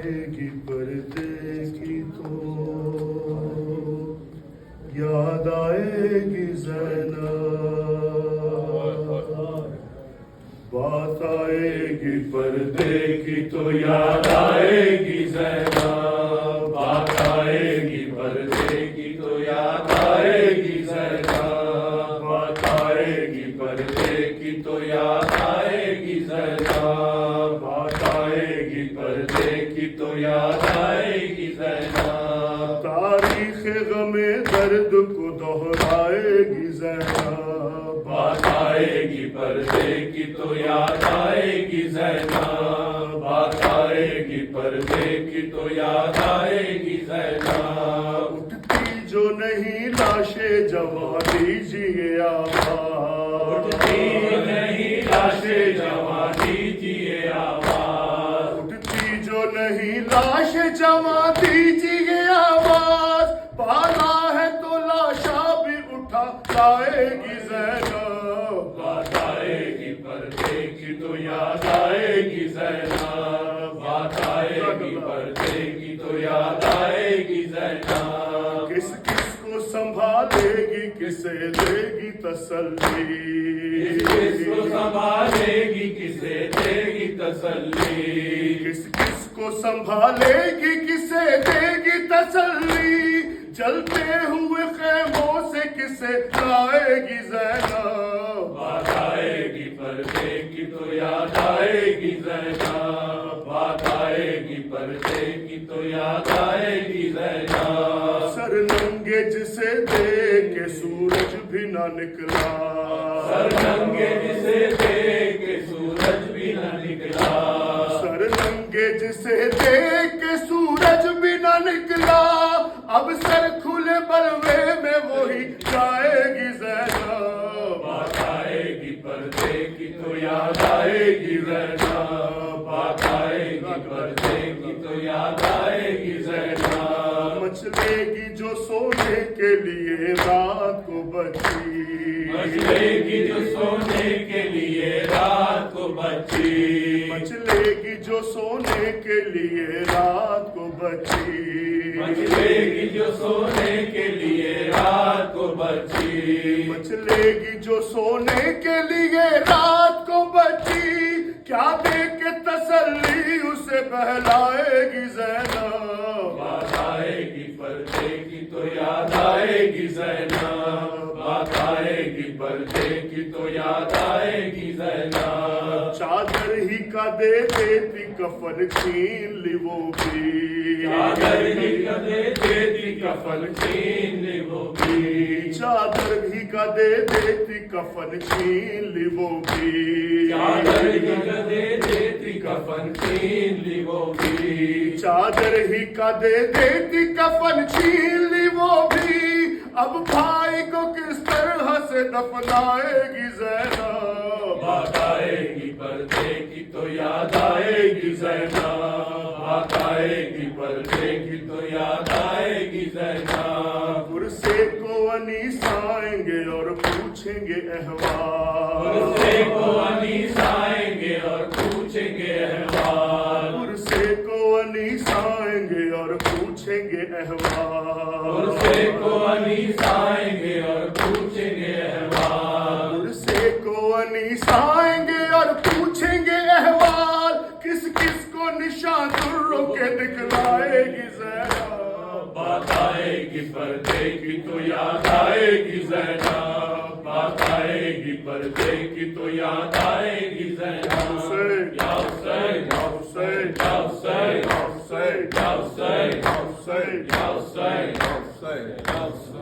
گی پردے کی تو یاد آئے گی زینب، بات آئے گی پردے کی تو یاد آئے گی زینب، بات آئے گی پردے کی تو یاد آئے گی زینب، بات آئے گی پردے کی تو یاد آئے گی زینب، بات آئے گی پردے کی تو یاد آئے گی زینب، تاریخ غم درد کو دہرائے گی زینب، بات آئے گی پردے کی تو یاد آئے گی زینب، بات آئے گی پردے کی تو یاد آئے گی زینب، اٹھتی جو نہیں لاشیں جواں دیجیے آواز، اٹھتی جو نہیں لاشیں جواں دیجیے آواز، اٹھتی جو نہیں لاشیں جواں دیجیے آواز، بالا ہے تو لاشا بھی اٹھا لائے گی زینب، بات آئے گی پردے کی تو یاد آئے گی زینب، بات آئے گی پردے کی تو یاد آئے گی زینب، کس کس کو سنبھالے گی کسے دے گی تسلی، کس کو سنبھالے گی کسے دے گی تسلی، کس کس کو سنبھالے گی کسے دے گی تسلی، جلتے ہوئے خیموں سے کسے لائے گی زینب، بات آئے گی پردے کی تو یاد آئے گی زینب، بات آئے گی پردے کی تو یاد آئے گی زینب، سر ننگے جسے دیکھ کے سورج بھی نہ نکلا، سر ننگے جسے دیکھ کے سورج بھی نہ نکلا، سر ننگے جسے دیکھ کے سورج بھی نہ نکلا، اب سر کھلے بلوے میں وہی جائے گی زینب، بات آئے گی پردے کی تو یاد آئے گی زینب، بات آئے گی پردے کی تو یاد آئے گی زینب، مچلے گی جو سونے کے لیے رات کو بچی، مچلے گی جو سونے کے لیے رات کو بچی، مچلے گی جو سونے کے لیے رات کو بچی، مچلے گی جو سونے کے لیے رات کو بچی، مچلے گی جو سونے کے لیے رات کو بچی، کیا دے کے تسلی اسے بہلائے گی زینب، بات آئے گی پردے کی تو یاد آئے گی زینب، بات آئے گی پردے کی تو یاد آئے گی زینب، چادر ہی کا دے دیتی کفن چھین لی وہ بھی، چادر ہی کا دے دیتی کفن چھین لی وہ بھی، چادر ہی کا دے دیتی کفن چھین لی وہ بھی، چادر ہی کا دے دیتی کفن چھین لی وہ بھی، چادر ہی کا دے دیتی کفن چھین لی وہ بھی، اب بھائی کو کس طرح سے دفنائے گی زینب، بات آئے گی پردے کی تو یاد آئے گی زینب، بات آئے گی پردے کی تو یاد آئے گی زینب، پرسے کو انیس آئیں گے اور پوچھیں گے احوال، پرسے کو انیس آئیں گے اور پوچھیں گے احوال، پرسے کو انیس آئیں گے اور پوچھیں گے احوال، پرسے کو انیس آئیں گے اور پوچھیں گے احوال، پرسے کو انیس آئیں گے اور پوچھیں گے احوال، کس کس کو نشان دروں کے دکھلائے گی زینب، بات آئے گی پردے کی تو یاد آئے گی زینب، بات آئے گی پردے کی تو یاد آئے گی زینب، یا حسین یا حسین یا حسین یا حسین یا حسین یا حسین یا حسین یا حسین یا حسین